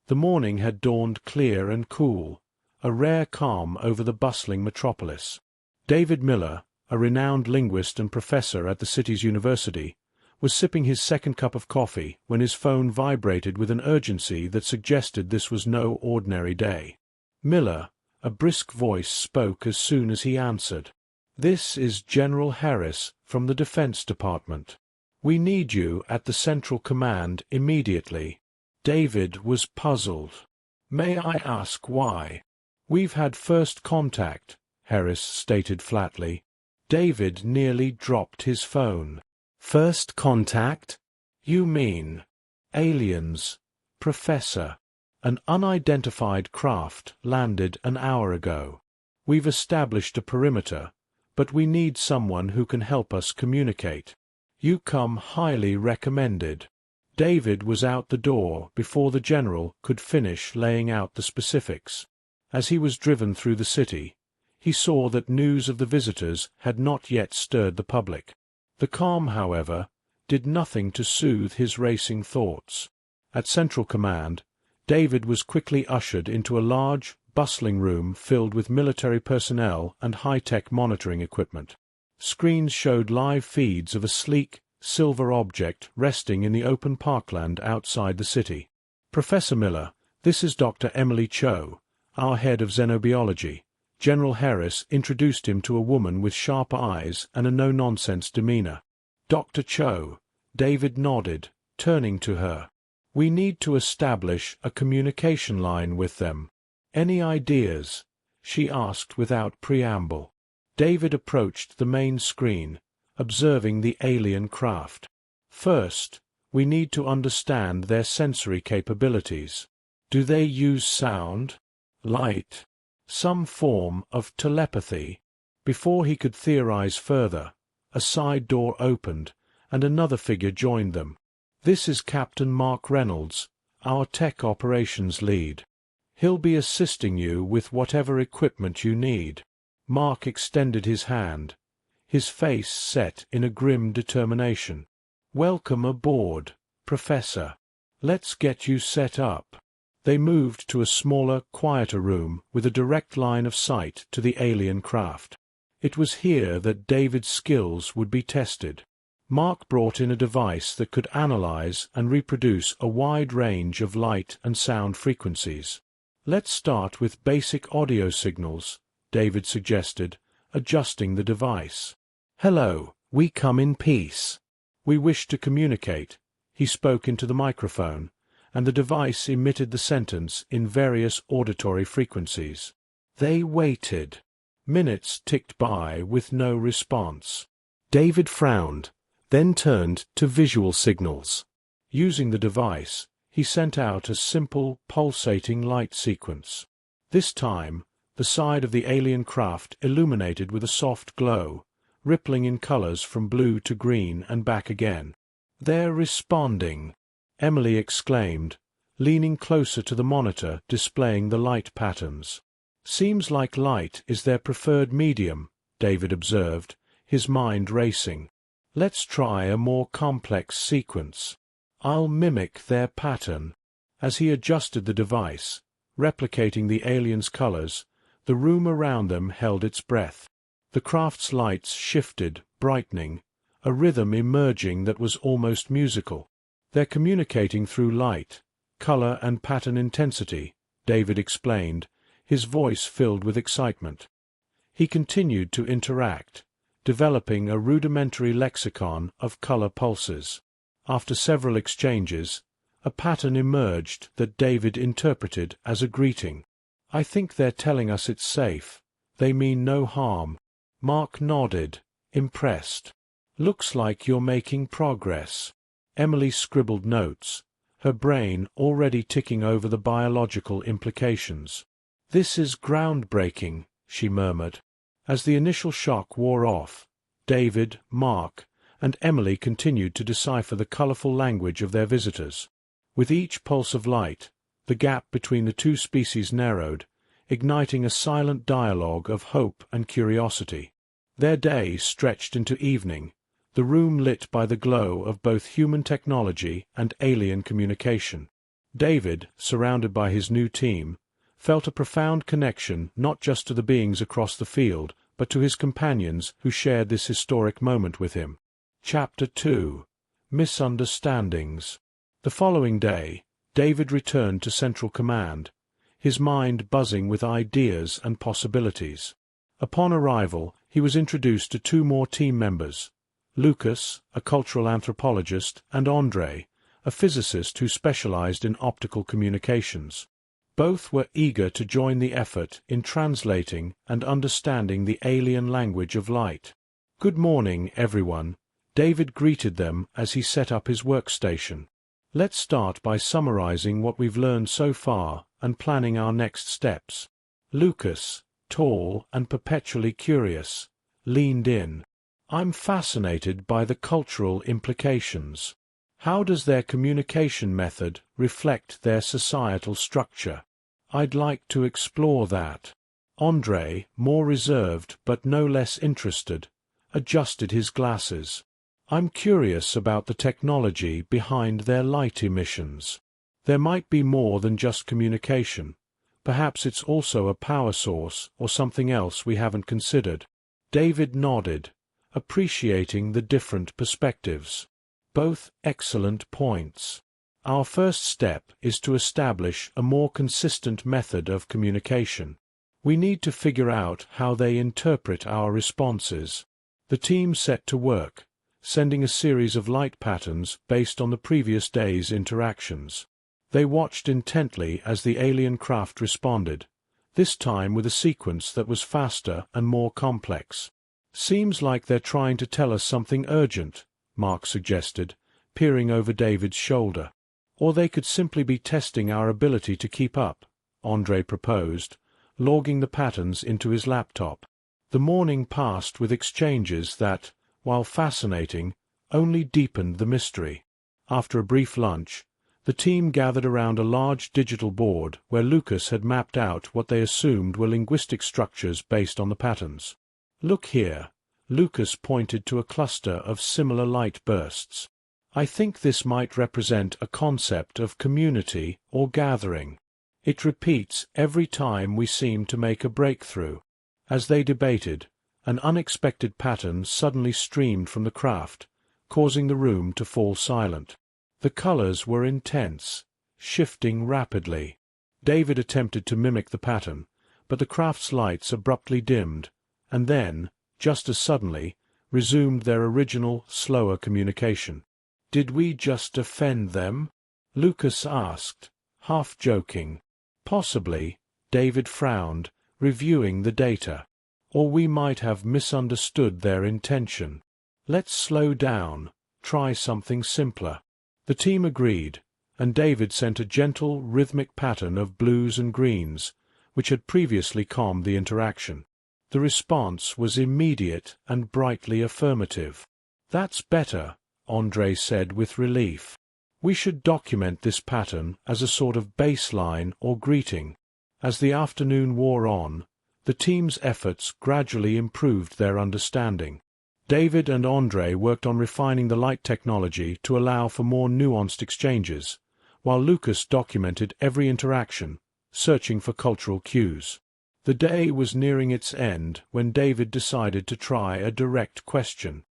The morning had dawned clear and cool, a rare calm over the bustling metropolis. David Miller, a renowned linguist and professor at the city's university, was sipping his second cup of coffee when his phone vibrated with an urgency that suggested this was no ordinary day. Miller, a brisk voice, spoke as soon as he answered. "This is General Harris from the Defense Department. We need you at the Central Command immediately." David was puzzled. "May I ask why?" "We've had first contact," Harris stated flatly. David nearly dropped his phone. "First contact? You mean aliens, Professor. An unidentified craft landed an hour ago. We've established a perimeter, but we need someone who can help us communicate. You come highly recommended." David was out the door before the general could finish laying out the specifics. As he was driven through the city, he saw that news of the visitors had not yet stirred the public. The calm, however, did nothing to soothe his racing thoughts. At Central Command, David was quickly ushered into a large, bustling room filled with military personnel and high-tech monitoring equipment. Screens showed live feeds of a sleek, silver object resting in the open parkland outside the city. "Professor Miller, this is Dr. Emily Cho, our head of xenobiology." General Harris introduced him to a woman with sharp eyes and a no-nonsense demeanor. "Dr. Cho," David nodded, turning to her. "We need to establish a communication line with them. Any ideas?" she asked without preamble. David approached the main screen, observing the alien craft. "First, we need to understand their sensory capabilities. Do they use sound, light, some form of telepathy?" Before he could theorize further, a side door opened, and another figure joined them. "This is Captain Mark Reynolds, our tech operations lead. He'll be assisting you with whatever equipment you need." Mark extended his hand, his face set in a grim determination. "Welcome aboard, Professor. Let's get you set up." They moved to a smaller, quieter room with a direct line of sight to the alien craft. It was here that David's skills would be tested. Mark brought in a device that could analyze and reproduce a wide range of light and sound frequencies. "Let's start with basic audio signals," David suggested, adjusting the device. "Hello, we come in peace. We wish to communicate." He spoke into the microphone, and the device emitted the sentence in various auditory frequencies. They waited. Minutes ticked by with no response. David frowned, then turned to visual signals. Using the device, he sent out a simple, pulsating light sequence. This time, the side of the alien craft illuminated with a soft glow, rippling in colors from blue to green and back again. "They're responding," Emily exclaimed, leaning closer to the monitor displaying the light patterns. "Seems like light is their preferred medium," David observed, his mind racing. "Let's try a more complex sequence. I'll mimic their pattern." As he adjusted the device, replicating the aliens' colors, the room around them held its breath. The craft's lights shifted, brightening, a rhythm emerging that was almost musical. "They're communicating through light, color and pattern intensity," David explained, his voice filled with excitement. He continued to interact, developing a rudimentary lexicon of color pulses. After several exchanges, a pattern emerged that David interpreted as a greeting. "I think they're telling us it's safe. They mean no harm." Mark nodded, impressed. "Looks like you're making progress." Emily scribbled notes, her brain already ticking over the biological implications. "This is groundbreaking," she murmured. As the initial shock wore off, David, Mark, and Emily continued to decipher the colorful language of their visitors. With each pulse of light, the gap between the two species narrowed, igniting a silent dialogue of hope and curiosity. Their day stretched into evening, the room lit by the glow of both human technology and alien communication. David, surrounded by his new team, felt a profound connection not just to the beings across the field, but to his companions who shared this historic moment with him. Chapter 2. Misunderstandings. The following day, David returned to Central Command, his mind buzzing with ideas and possibilities. Upon arrival, he was introduced to two more team members, Lucas, a cultural anthropologist, and Andrei, a physicist who specialized in optical communications. Both were eager to join the effort in translating and understanding the alien language of light. "Good morning, everyone," David greeted them as he set up his workstation. "Let's start by summarizing what we've learned so far and planning our next steps." Lucas, tall and perpetually curious, leaned in. "I'm fascinated by the cultural implications. How does their communication method reflect their societal structure? I'd like to explore that." Andrei, more reserved but no less interested, adjusted his glasses. "I'm curious about the technology behind their light emissions. There might be more than just communication. Perhaps it's also a power source or something else we haven't considered." David nodded, appreciating the different perspectives. "Both excellent points. Our first step is to establish a more consistent method of communication. We need to figure out how they interpret our responses." The team set to work, sending a series of light patterns based on the previous day's interactions. They watched intently as the alien craft responded, this time with a sequence that was faster and more complex. "Seems like they're trying to tell us something urgent," Mark suggested, peering over David's shoulder. "Or they could simply be testing our ability to keep up," Andrei proposed, logging the patterns into his laptop. The morning passed with exchanges that, while fascinating, only deepened the mystery. After a brief lunch, the team gathered around a large digital board where Lucas had mapped out what they assumed were linguistic structures based on the patterns. "Look here," Lucas pointed to a cluster of similar light bursts. "I think this might represent a concept of community or gathering. It repeats every time we seem to make a breakthrough." As they debated, an unexpected pattern suddenly streamed from the craft, causing the room to fall silent. The colors were intense, shifting rapidly. David attempted to mimic the pattern, but the craft's lights abruptly dimmed, and then, just as suddenly, resumed their original, slower communication. "Did we just offend them?" Lucas asked, half joking. "Possibly," David frowned, reviewing the data. "Or we might have misunderstood their intention. Let's slow down, try something simpler." The team agreed, and David sent a gentle, rhythmic pattern of blues and greens, which had previously calmed the interaction. The response was immediate and brightly affirmative. "That's better," Andrei said with relief. "We should document this pattern as a sort of baseline or greeting." As the afternoon wore on, the team's efforts gradually improved their understanding. David and Andrei worked on refining the light technology to allow for more nuanced exchanges, while Lucas documented every interaction, searching for cultural cues. The day was nearing its end when David decided to try a direct question.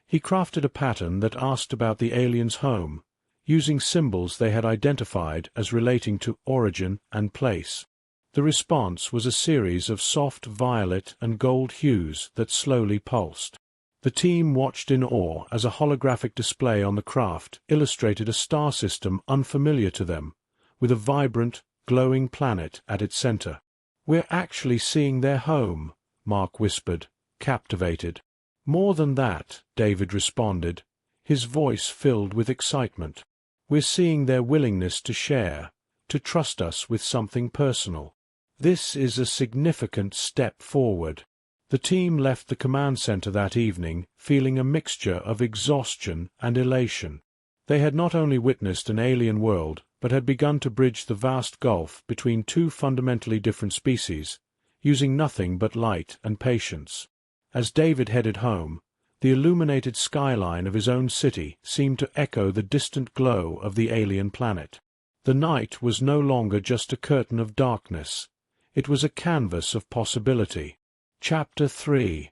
He crafted a pattern that asked about the aliens' home, using symbols they had identified as relating to origin and place. The response was a series of soft violet and gold hues that slowly pulsed. The team watched in awe as a holographic display on the craft illustrated a star system unfamiliar to them, with a vibrant, glowing planet at its center. "We're actually seeing their home," Mark whispered, captivated. "More than that," David responded, his voice filled with excitement. "We're seeing their willingness to share, to trust us with something personal. This is a significant step forward." The team left the command center that evening feeling a mixture of exhaustion and elation. They had not only witnessed an alien world, but had begun to bridge the vast gulf between two fundamentally different species, using nothing but light and patience. As David headed home, the illuminated skyline of his own city seemed to echo the distant glow of the alien planet. The night was no longer just a curtain of darkness. It was a canvas of possibility. Chapter 3.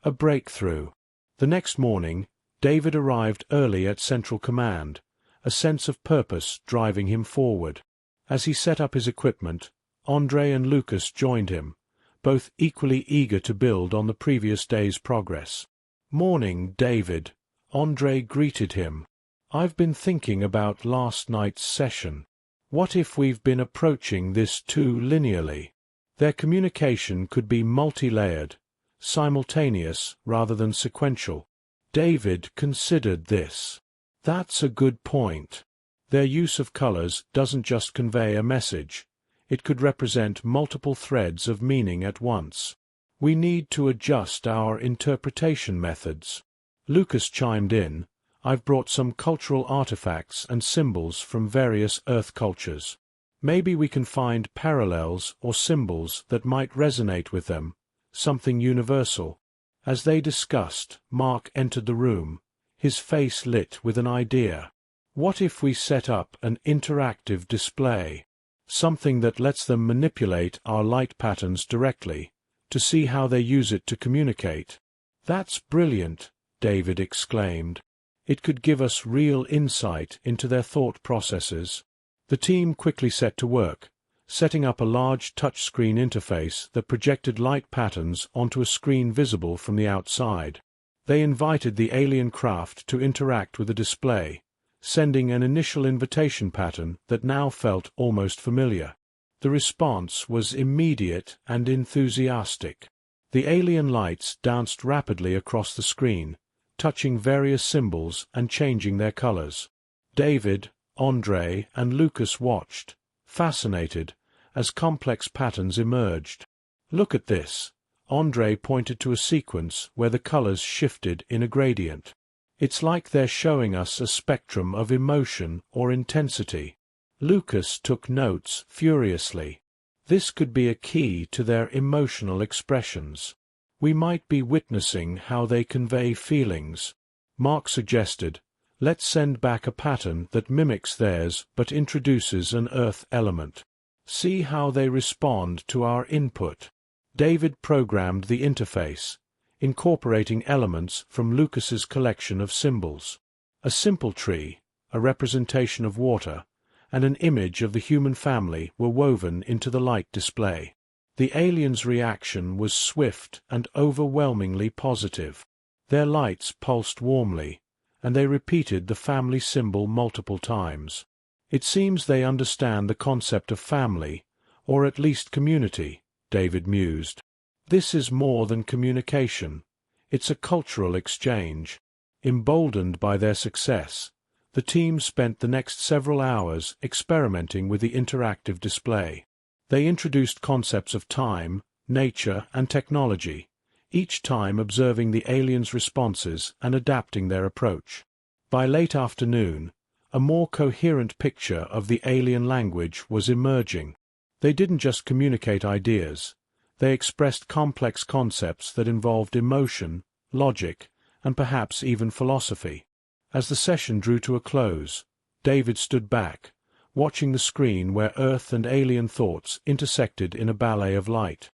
A Breakthrough. The next morning, David arrived early at Central Command, a sense of purpose driving him forward. As he set up his equipment, Andre and Lucas joined him, both equally eager to build on the previous day's progress. "Morning, David," Andre greeted him. "I've been thinking about last night's session. What if we've been approaching this too linearly? Their communication could be multi-layered, simultaneous rather than sequential." David considered this. "That's a good point. Their use of colors doesn't just convey a message. It could represent multiple threads of meaning at once. We need to adjust our interpretation methods." Lucas chimed in. "I've brought some cultural artifacts and symbols from various Earth cultures. Maybe we can find parallels or symbols that might resonate with them, something universal." As they discussed, Mark entered the room, his face lit with an idea. "What if we set up an interactive display? Something that lets them manipulate our light patterns directly, to see how they use it to communicate." "That's brilliant," David exclaimed. "It could give us real insight into their thought processes." The team quickly set to work, setting up a large touchscreen interface that projected light patterns onto a screen visible from the outside. They invited the alien craft to interact with the display, sending an initial invitation pattern that now felt almost familiar. The response was immediate and enthusiastic. The alien lights danced rapidly across the screen, touching various symbols and changing their colors. David, Andre, and Lucas watched, fascinated, as complex patterns emerged. "Look at this." Andre pointed to a sequence where the colors shifted in a gradient. "It's like they're showing us a spectrum of emotion or intensity." Lucas took notes furiously. "This could be a key to their emotional expressions. We might be witnessing how they convey feelings." Mark suggested, "Let's send back a pattern that mimics theirs but introduces an Earth element. See how they respond to our input." David programmed the interface, incorporating elements from Lucas's collection of symbols. A simple tree, a representation of water, and an image of the human family were woven into the light display. The aliens' reaction was swift and overwhelmingly positive. Their lights pulsed warmly, and they repeated the family symbol multiple times. "It seems they understand the concept of family, or at least community," David mused. "This is more than communication. It's a cultural exchange." Emboldened by their success, the team spent the next several hours experimenting with the interactive display. They introduced concepts of time, nature, and technology, each time observing the aliens' responses and adapting their approach. By late afternoon, a more coherent picture of the alien language was emerging. They didn't just communicate ideas. They expressed complex concepts that involved emotion, logic, and perhaps even philosophy. As the session drew to a close, David stood back, watching the screen where Earth and alien thoughts intersected in a ballet of light.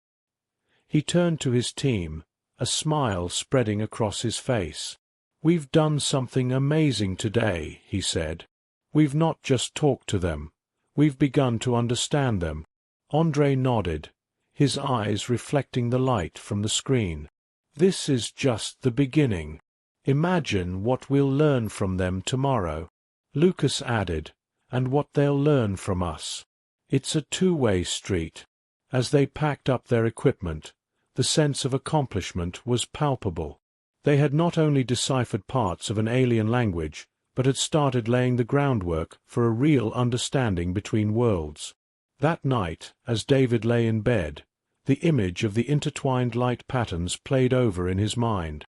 He turned to his team, a smile spreading across his face. "We've done something amazing today," he said. "We've not just talked to them. We've begun to understand them." Andre nodded, his eyes reflecting the light from the screen. "This is just the beginning. Imagine what we'll learn from them tomorrow." Lucas added, "And what they'll learn from us." It's a two-way street. As they packed up their equipment, the sense of accomplishment was palpable. They had not only deciphered parts of an alien language, but had started laying the groundwork for a real understanding between worlds. That night, as David lay in bed, the image of the intertwined light patterns played over in his mind.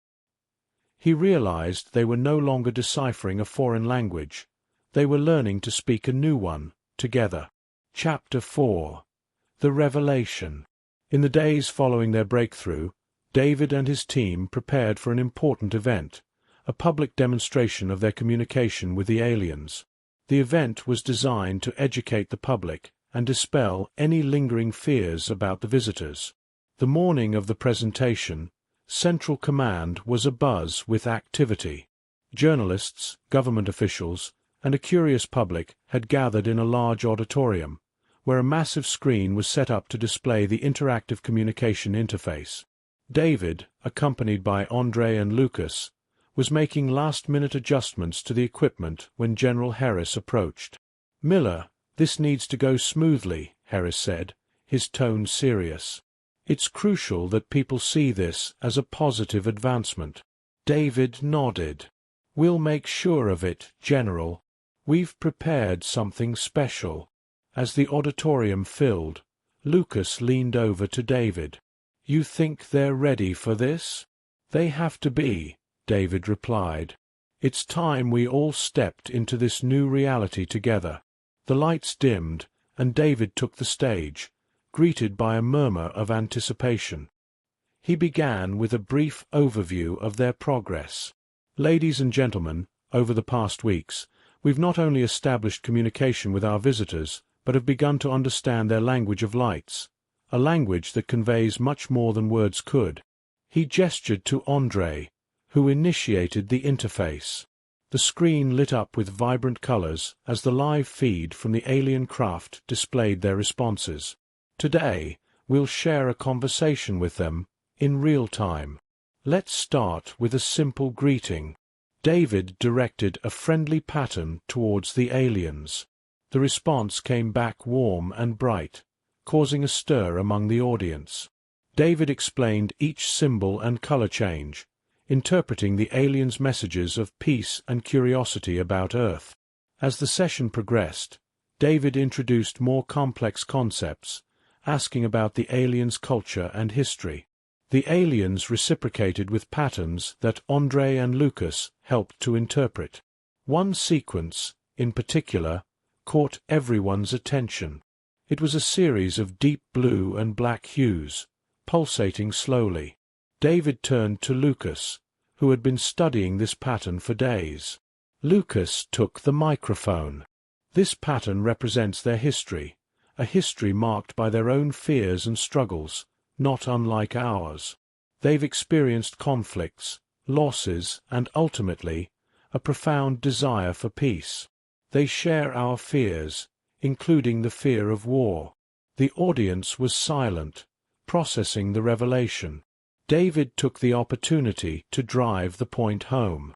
He realized they were no longer deciphering a foreign language. They were learning to speak a new one, together. Chapter 4. The Revelation. In the days following their breakthrough, David and his team prepared for an important event, a public demonstration of their communication with the aliens. The event was designed to educate the public and dispel any lingering fears about the visitors. The morning of the presentation, Central Command was abuzz with activity. Journalists, government officials, and a curious public had gathered in a large auditorium, where a massive screen was set up to display the interactive communication interface. David, accompanied by Andre and Lucas, was making last-minute adjustments to the equipment when General Harris approached. "Miller, this needs to go smoothly," Harris said, his tone serious. "It's crucial that people see this as a positive advancement." David nodded. "We'll make sure of it, General. We've prepared something special." As the auditorium filled, Lucas leaned over to David. "You think they're ready for this?" "They have to be," David replied. "It's time we all stepped into this new reality together." The lights dimmed, and David took the stage, greeted by a murmur of anticipation. He began with a brief overview of their progress. "Ladies and gentlemen, over the past weeks, we've not only established communication with our visitors, but have begun to understand their language of lights, a language that conveys much more than words could." He gestured to Andre, who initiated the interface. The screen lit up with vibrant colors as the live feed from the alien craft displayed their responses. "Today, we'll share a conversation with them, in real time. Let's start with a simple greeting." David directed a friendly pattern towards the aliens. The response came back warm and bright, causing a stir among the audience. David explained each symbol and color change, interpreting the aliens' messages of peace and curiosity about Earth. As the session progressed, David introduced more complex concepts, asking about the aliens' culture and history. The aliens reciprocated with patterns that Andre and Lucas helped to interpret. One sequence, in particular, caught everyone's attention. It was a series of deep blue and black hues, pulsating slowly. David turned to Lucas, who had been studying this pattern for days. Lucas took the microphone. "This pattern represents their history, a history marked by their own fears and struggles, not unlike ours. They've experienced conflicts, losses, and ultimately, a profound desire for peace. They share our fears, including the fear of war." The audience was silent, processing the revelation. David took the opportunity to drive the point home.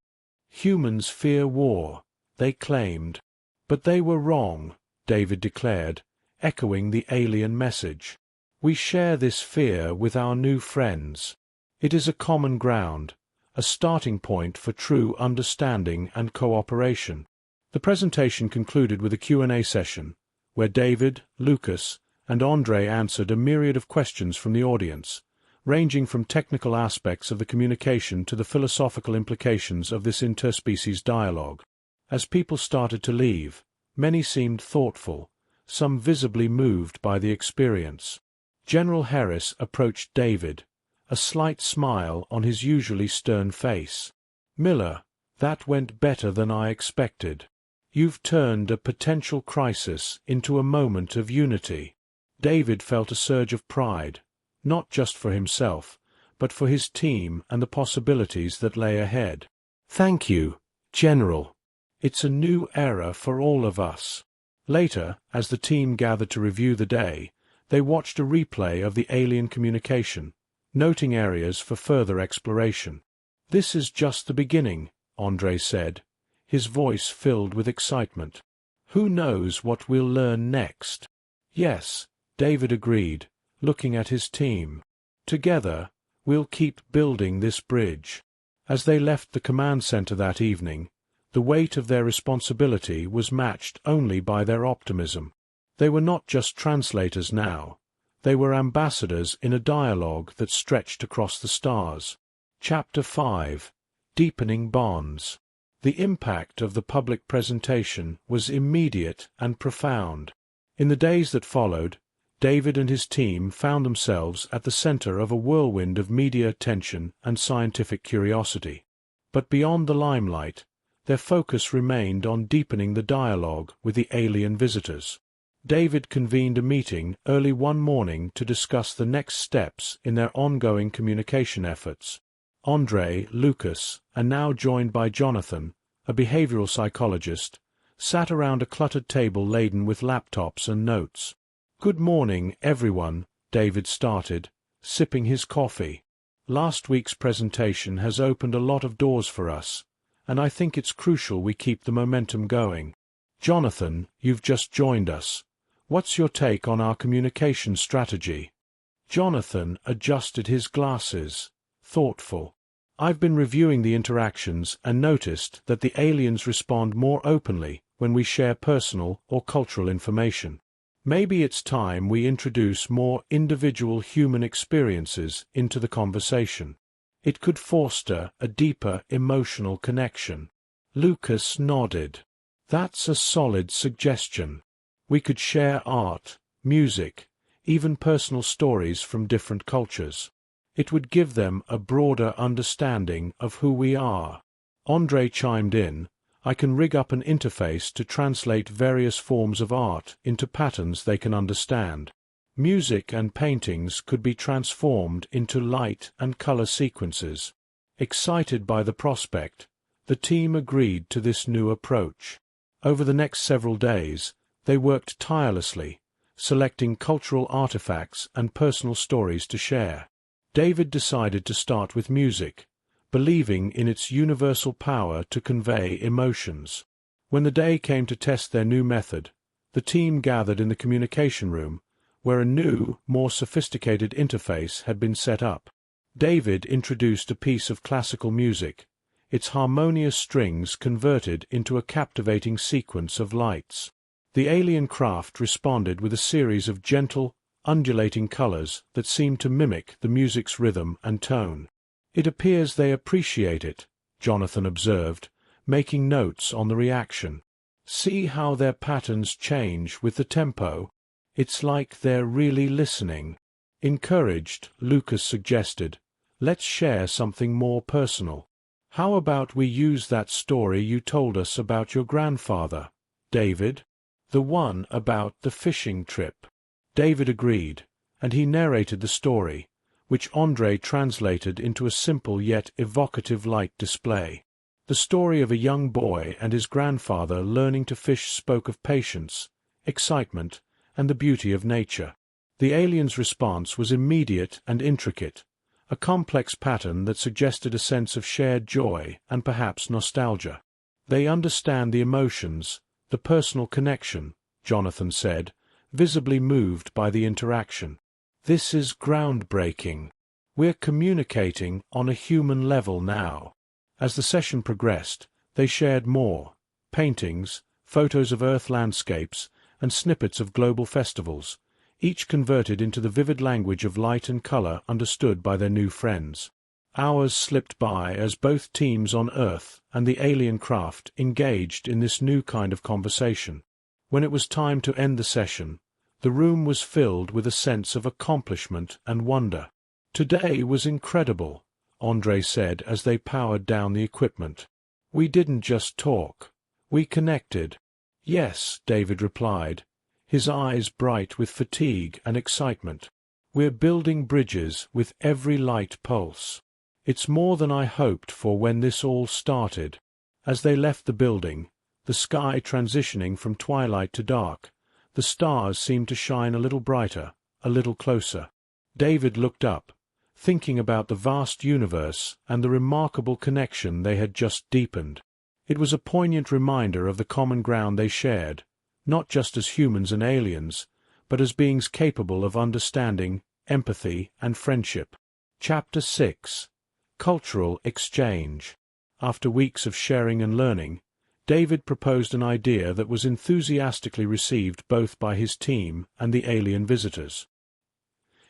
"Humans fear war," they claimed. "But they were wrong," David declared, echoing the alien message. "We share this fear with our new friends. It is a common ground, a starting point for true understanding and cooperation." The presentation concluded with a Q&A session, where David, Lucas, and Andre answered a myriad of questions from the audience, ranging from technical aspects of the communication to the philosophical implications of this interspecies dialogue. As people started to leave, many seemed thoughtful, some visibly moved by the experience. General Harris approached David, a slight smile on his usually stern face. "Miller, that went better than I expected. You've turned a potential crisis into a moment of unity." David felt a surge of pride, not just for himself, but for his team and the possibilities that lay ahead. "Thank you, General. It's a new era for all of us." Later, as the team gathered to review the day, they watched a replay of the alien communication, noting areas for further exploration. "This is just the beginning," Andre said, his voice filled with excitement. "Who knows what we'll learn next?" "Yes," David agreed, looking at his team. "Together, we'll keep building this bridge." As they left the command center that evening, the weight of their responsibility was matched only by their optimism. They were not just translators now. They were ambassadors in a dialogue that stretched across the stars. Chapter 5: Deepening Bonds. The impact of the public presentation was immediate and profound. In the days that followed, David and his team found themselves at the center of a whirlwind of media attention and scientific curiosity. But beyond the limelight, their focus remained on deepening the dialogue with the alien visitors. David convened a meeting early one morning to discuss the next steps in their ongoing communication efforts. Andre, Lucas, and now joined by Jonathan, a behavioral psychologist, sat around a cluttered table laden with laptops and notes. "Good morning, everyone," David started, sipping his coffee. "Last week's presentation has opened a lot of doors for us, and I think it's crucial we keep the momentum going. Jonathan, you've just joined us. What's your take on our communication strategy?" Jonathan adjusted his glasses, thoughtful. "I've been reviewing the interactions and noticed that the aliens respond more openly when we share personal or cultural information. Maybe it's time we introduce more individual human experiences into the conversation. It could foster a deeper emotional connection." Lucas nodded. "That's a solid suggestion. We could share art, music, even personal stories from different cultures. It would give them a broader understanding of who we are." Andre chimed in, "I can rig up an interface to translate various forms of art into patterns they can understand. Music and paintings could be transformed into light and color sequences." Excited by the prospect, the team agreed to this new approach. Over the next several days, they worked tirelessly, selecting cultural artifacts and personal stories to share. David decided to start with music, believing in its universal power to convey emotions. When the day came to test their new method, the team gathered in the communication room, where a new, more sophisticated interface had been set up. David introduced a piece of classical music, its harmonious strings converted into a captivating sequence of lights. The alien craft responded with a series of gentle, undulating colors that seemed to mimic the music's rhythm and tone. "It appears they appreciate it," Jonathan observed, making notes on the reaction. "See how their patterns change with the tempo? It's like they're really listening." Encouraged, Lucas suggested, "Let's share something more personal. How about we use that story you told us about your grandfather, David? The one about the fishing trip." David agreed, and he narrated the story, which Andre translated into a simple yet evocative light display. The story of a young boy and his grandfather learning to fish spoke of patience, excitement, and the beauty of nature. The alien's response was immediate and intricate, a complex pattern that suggested a sense of shared joy and perhaps nostalgia. "They understand the emotions, the personal connection," Jonathan said, visibly moved by the interaction. "This is groundbreaking. We're communicating on a human level now." As the session progressed, they shared more: paintings, photos of Earth landscapes, and snippets of global festivals, each converted into the vivid language of light and color understood by their new friends. Hours slipped by as both teams on Earth and the alien craft engaged in this new kind of conversation. When it was time to end the session, the room was filled with a sense of accomplishment and wonder. "Today was incredible," Andre said as they powered down the equipment. "We didn't just talk. We connected." "Yes," David replied, his eyes bright with fatigue and excitement. "We're building bridges with every light pulse. It's more than I hoped for when this all started." As they left the building, the sky transitioning from twilight to dark, the stars seemed to shine a little brighter, a little closer. David looked up, thinking about the vast universe and the remarkable connection they had just deepened. It was a poignant reminder of the common ground they shared, not just as humans and aliens, but as beings capable of understanding, empathy, and friendship. Chapter 6: Cultural Exchange. After weeks of sharing and learning, David proposed an idea that was enthusiastically received both by his team and the alien visitors.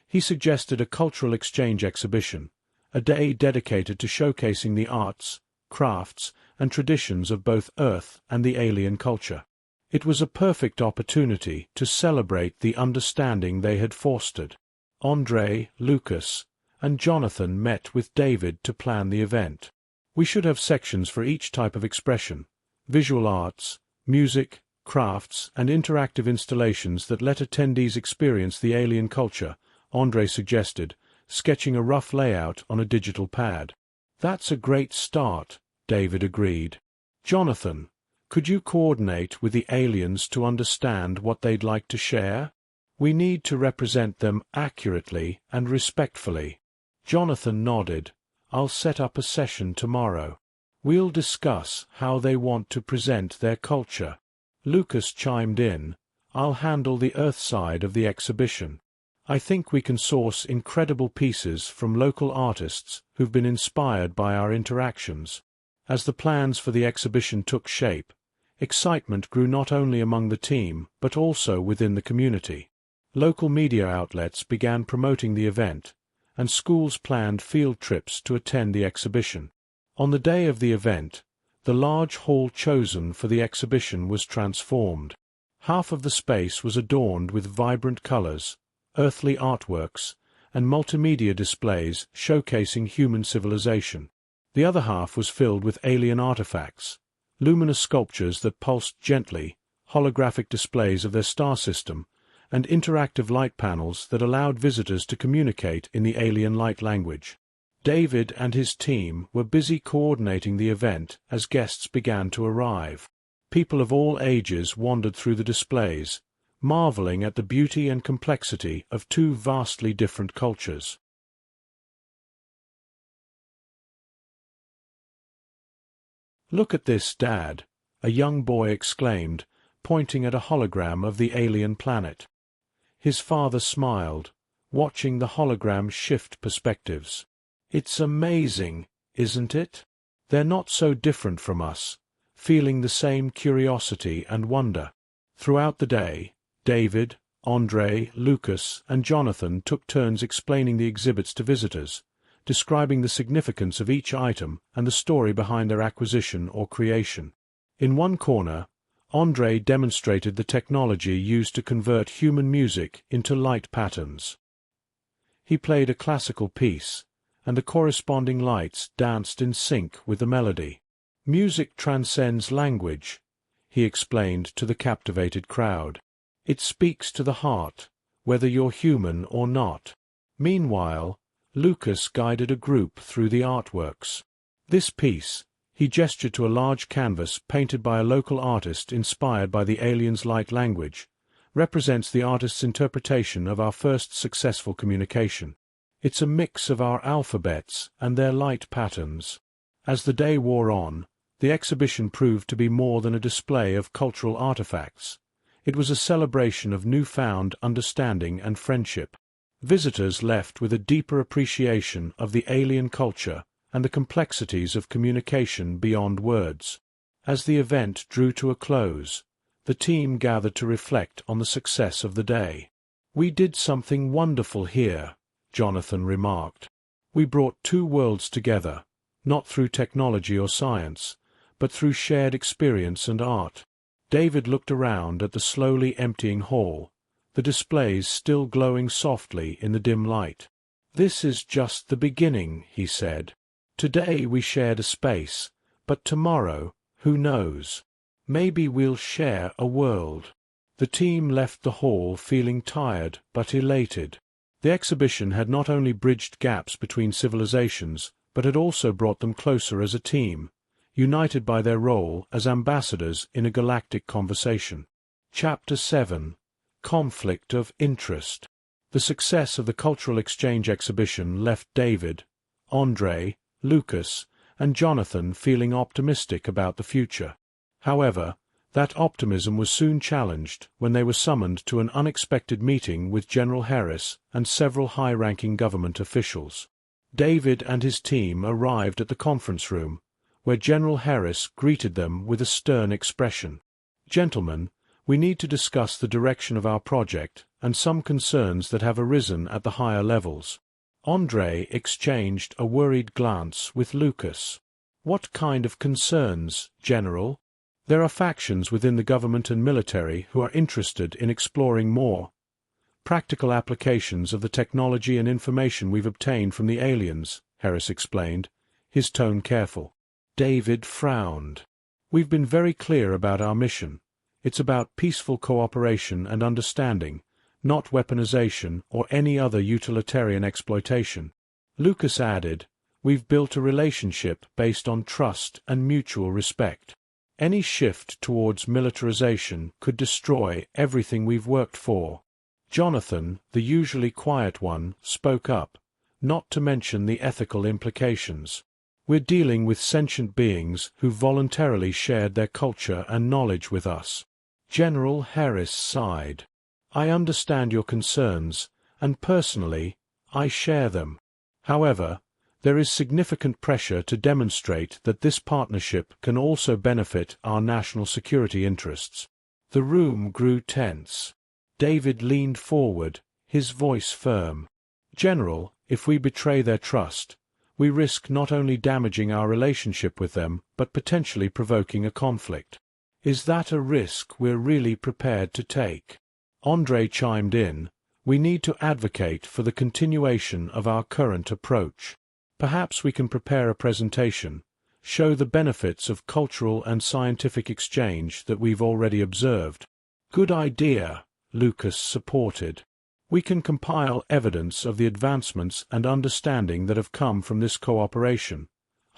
He suggested a cultural exchange exhibition, a day dedicated to showcasing the arts, crafts, and traditions of both Earth and the alien culture. It was a perfect opportunity to celebrate the understanding they had fostered. Andre, Lucas, and Jonathan met with David to plan the event. We should have sections for each type of expression: visual arts, music, crafts, and interactive installations that let attendees experience the alien culture, Andre suggested, sketching a rough layout on a digital pad. That's a great start, David agreed. Jonathan, could you coordinate with the aliens to understand what they'd like to share? We need to represent them accurately and respectfully. Jonathan nodded. I'll set up a session tomorrow. We'll discuss how they want to present their culture. Lucas chimed in. I'll handle the Earth side of the exhibition. I think we can source incredible pieces from local artists who've been inspired by our interactions. As the plans for the exhibition took shape, excitement grew not only among the team but also within the community. Local media outlets began promoting the event, and schools planned field trips to attend the exhibition. On the day of the event, the large hall chosen for the exhibition was transformed. Half of the space was adorned with vibrant colors, earthly artworks, and multimedia displays showcasing human civilization. The other half was filled with alien artifacts, luminous sculptures that pulsed gently, holographic displays of their star system, and interactive light panels that allowed visitors to communicate in the alien light language. David and his team were busy coordinating the event as guests began to arrive. People of all ages wandered through the displays, marveling at the beauty and complexity of two vastly different cultures. "Look at this, Dad," a young boy exclaimed, pointing at a hologram of the alien planet. His father smiled, watching the hologram shift perspectives. "It's amazing, isn't it? They're not so different from us," feeling the same curiosity and wonder. Throughout the day, David, Andre, Lucas, and Jonathan took turns explaining the exhibits to visitors, describing the significance of each item and the story behind their acquisition or creation. In one corner, Andre demonstrated the technology used to convert human music into light patterns. He played a classical piece, and the corresponding lights danced in sync with the melody. "Music transcends language," he explained to the captivated crowd. "It speaks to the heart, whether you're human or not." Meanwhile, Lucas guided a group through the artworks. This piece, he gestured to a large canvas painted by a local artist inspired by the aliens' light language, represents the artist's interpretation of our first successful communication. It's a mix of our alphabets and their light patterns. As the day wore on, the exhibition proved to be more than a display of cultural artifacts. It was a celebration of newfound understanding and friendship. Visitors left with a deeper appreciation of the alien culture and the complexities of communication beyond words. As the event drew to a close, the team gathered to reflect on the success of the day. "We did something wonderful here," Jonathan remarked. "We brought two worlds together, not through technology or science, but through shared experience and art." David looked around at the slowly emptying hall, the displays still glowing softly in the dim light. "This is just the beginning," he said. "Today we shared a space, but tomorrow, who knows? Maybe we'll share a world." The team left the hall feeling tired but elated. The exhibition had not only bridged gaps between civilizations, but had also brought them closer as a team, united by their role as ambassadors in a galactic conversation. Chapter 7: Conflict of Interest. The success of the Cultural Exchange exhibition left David, Andre, Lucas, and Jonathan feeling optimistic about the future. However, that optimism was soon challenged when they were summoned to an unexpected meeting with General Harris and several high-ranking government officials. David and his team arrived at the conference room, where General Harris greeted them with a stern expression. "Gentlemen, we need to discuss the direction of our project and some concerns that have arisen at the higher levels." Andre exchanged a worried glance with Lucas. "What kind of concerns, General?" "There are factions within the government and military who are interested in exploring more practical applications of the technology and information we've obtained from the aliens," Harris explained, his tone careful. David frowned. "We've been very clear about our mission. It's about peaceful cooperation and understanding, not weaponization or any other utilitarian exploitation." Lucas added, "We've built a relationship based on trust and mutual respect. Any shift towards militarization could destroy everything we've worked for." Jonathan, the usually quiet one, spoke up, not to mention the ethical implications. "We're dealing with sentient beings who voluntarily shared their culture and knowledge with us." General Harris sighed. "I understand your concerns, and personally, I share them. However, there is significant pressure to demonstrate that this partnership can also benefit our national security interests." The room grew tense. David leaned forward, his voice firm. "General, if we betray their trust, we risk not only damaging our relationship with them, but potentially provoking a conflict. Is that a risk we're really prepared to take?" Andre chimed in, "We need to advocate for the continuation of our current approach. Perhaps we can prepare a presentation, show the benefits of cultural and scientific exchange that we've already observed." "Good idea," Lucas supported. "We can compile evidence of the advancements and understanding that have come from this cooperation,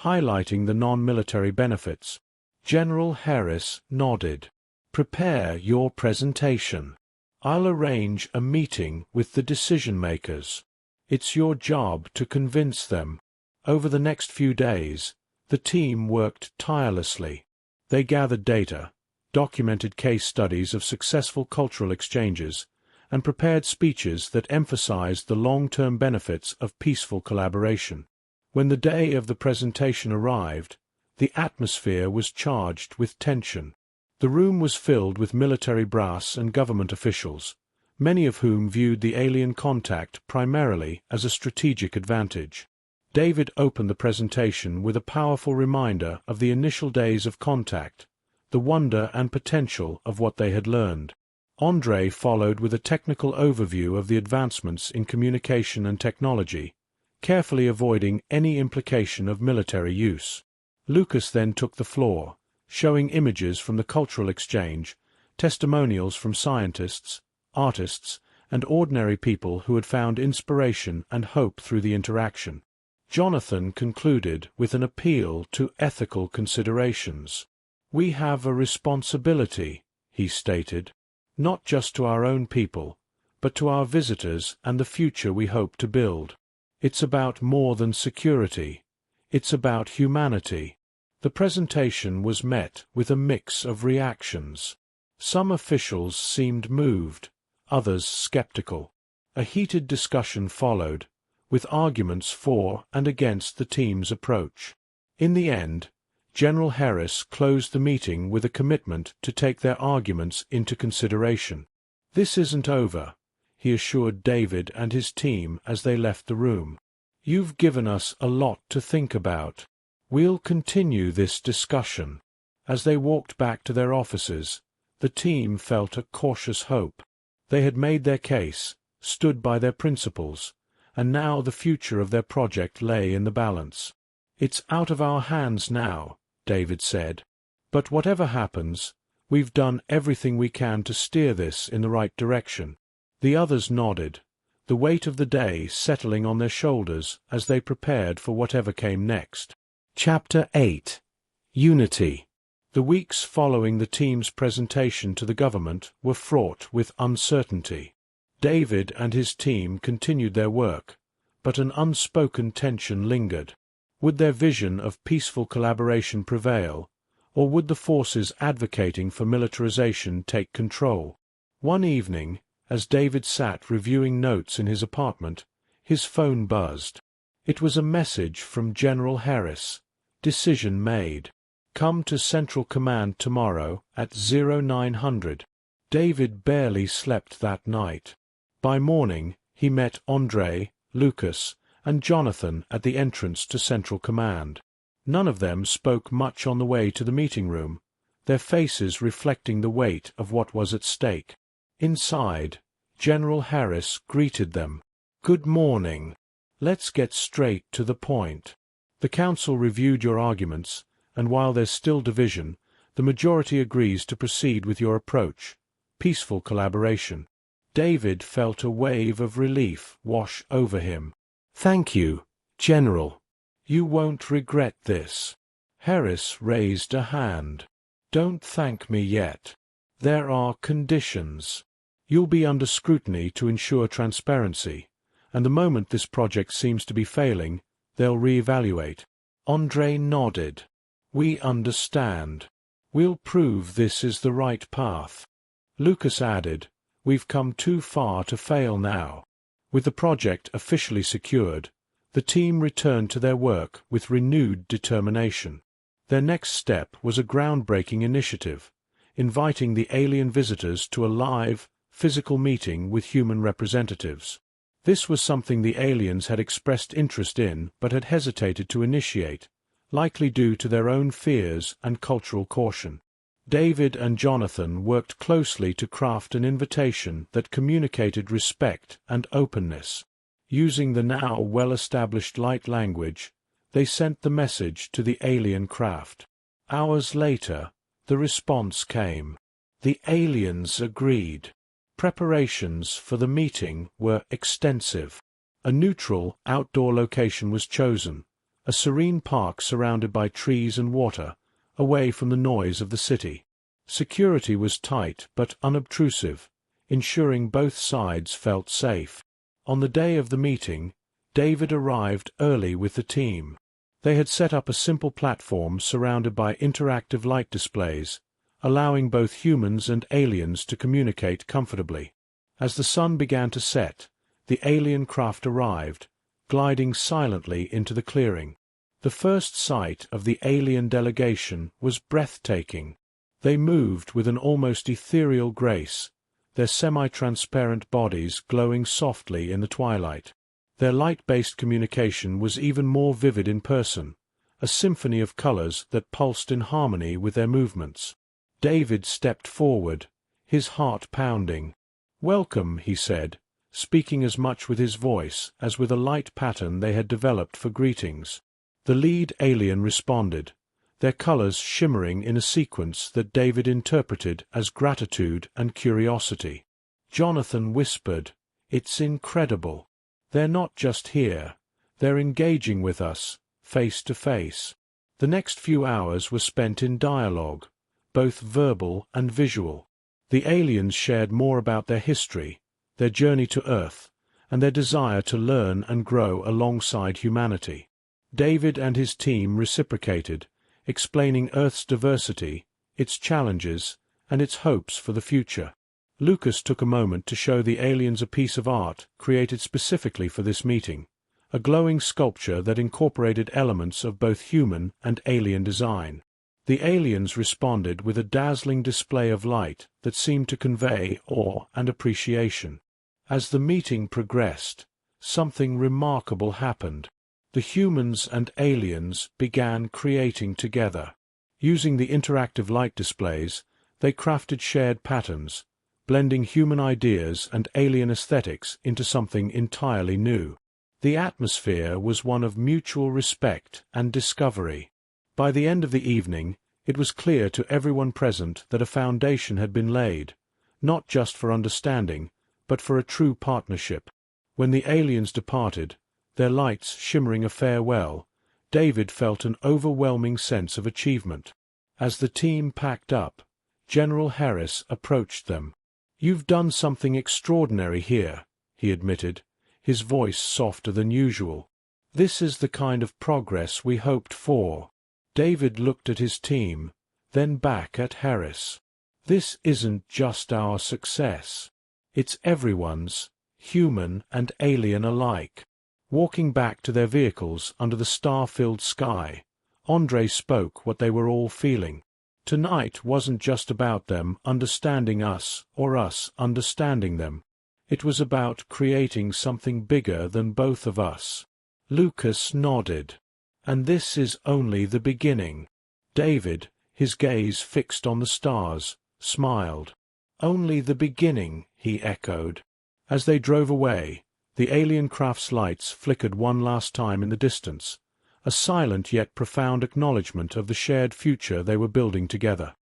highlighting the non-military benefits." General Harris nodded. "Prepare your presentation. I'll arrange a meeting with the decision-makers. It's your job to convince them." Over the next few days, the team worked tirelessly. They gathered data, documented case studies of successful cultural exchanges, and prepared speeches that emphasized the long-term benefits of peaceful collaboration. When the day of the presentation arrived, the atmosphere was charged with tension. The room was filled with military brass and government officials, many of whom viewed the alien contact primarily as a strategic advantage. David opened the presentation with a powerful reminder of the initial days of contact, the wonder and potential of what they had learned. Andre followed with a technical overview of the advancements in communication and technology, carefully avoiding any implication of military use. Lucas then took the floor, showing images from the cultural exchange, testimonials from scientists, artists, and ordinary people who had found inspiration and hope through the interaction. Jonathan concluded with an appeal to ethical considerations. "We have a responsibility," he stated, "not just to our own people, but to our visitors and the future we hope to build. It's about more than security. It's about humanity." The presentation was met with a mix of reactions. Some officials seemed moved, others skeptical. A heated discussion followed, with arguments for and against the team's approach. In the end, General Harris closed the meeting with a commitment to take their arguments into consideration. "This isn't over," he assured David and his team as they left the room. "You've given us a lot to think about. We'll continue this discussion." As they walked back to their offices, the team felt a cautious hope. They had made their case, stood by their principles, and now the future of their project lay in the balance. "It's out of our hands now," David said. "But whatever happens, we've done everything we can to steer this in the right direction." The others nodded, the weight of the day settling on their shoulders as they prepared for whatever came next. Chapter 8. Unity. The weeks following the team's presentation to the government were fraught with uncertainty. David and his team continued their work, but an unspoken tension lingered. Would their vision of peaceful collaboration prevail, or would the forces advocating for militarization take control? One evening, as David sat reviewing notes in his apartment, his phone buzzed. It was a message from General Harris. Decision made. Come to Central Command tomorrow at 0900. David barely slept that night. By morning, he met Andre, Lucas, and Jonathan at the entrance to Central Command. None of them spoke much on the way to the meeting room, their faces reflecting the weight of what was at stake. Inside, General Harris greeted them. "Good morning. Let's get straight to the point. The Council reviewed your arguments and while there's still division, the majority agrees to proceed with your approach. Peaceful collaboration. David felt a wave of relief wash over him. Thank you, General. You won't regret this. Harris raised a hand. Don't thank me yet. There are conditions. You'll be under scrutiny to ensure transparency, and the moment this project seems to be failing, they'll re-evaluate. Andre nodded. We understand. We'll prove this is the right path. Lucas added, We've come too far to fail now. With the project officially secured, the team returned to their work with renewed determination. Their next step was a groundbreaking initiative, inviting the alien visitors to a live, physical meeting with human representatives. This was something the aliens had expressed interest in but had hesitated to initiate, likely due to their own fears and cultural caution. David and Jonathan worked closely to craft an invitation that communicated respect and openness. Using the now well-established light language, they sent the message to the alien craft. Hours later, the response came. The aliens agreed. Preparations for the meeting were extensive. A neutral, outdoor location was chosen, a serene park surrounded by trees and water, away from the noise of the city. Security was tight but unobtrusive, ensuring both sides felt safe. On the day of the meeting, David arrived early with the team. They had set up a simple platform surrounded by interactive light displays, allowing both humans and aliens to communicate comfortably. As the sun began to set, the alien craft arrived, gliding silently into the clearing. The first sight of the alien delegation was breathtaking. They moved with an almost ethereal grace, their semi-transparent bodies glowing softly in the twilight. Their light-based communication was even more vivid in person, a symphony of colors that pulsed in harmony with their movements. David stepped forward, his heart pounding. "Welcome," he said, speaking as much with his voice as with a light pattern they had developed for greetings. The lead alien responded, their colors shimmering in a sequence that David interpreted as gratitude and curiosity. Jonathan whispered, "It's incredible. They're not just here. They're engaging with us, face to face." The next few hours were spent in dialogue, both verbal and visual. The aliens shared more about their history, their journey to Earth, and their desire to learn and grow alongside humanity. David and his team reciprocated, explaining Earth's diversity, its challenges, and its hopes for the future. Lucas took a moment to show the aliens a piece of art created specifically for this meeting, a glowing sculpture that incorporated elements of both human and alien design. The aliens responded with a dazzling display of light that seemed to convey awe and appreciation. As the meeting progressed, something remarkable happened. The humans and aliens began creating together. Using the interactive light displays, they crafted shared patterns, blending human ideas and alien aesthetics into something entirely new. The atmosphere was one of mutual respect and discovery. By the end of the evening, it was clear to everyone present that a foundation had been laid, not just for understanding, but for a true partnership. When the aliens departed, their lights shimmering a farewell, David felt an overwhelming sense of achievement. As the team packed up, General Harris approached them. "You've done something extraordinary here," he admitted, his voice softer than usual. "This is the kind of progress we hoped for." David looked at his team, then back at Harris. "This isn't just our success. It's everyone's, human and alien alike." Walking back to their vehicles under the star-filled sky, Andre spoke what they were all feeling. Tonight wasn't just about them understanding us or us understanding them. It was about creating something bigger than both of us. Lucas nodded. "And this is only the beginning." David, his gaze fixed on the stars, smiled. "Only the beginning," he echoed. As they drove away, the alien craft's lights flickered one last time in the distance, a silent yet profound acknowledgement of the shared future they were building together.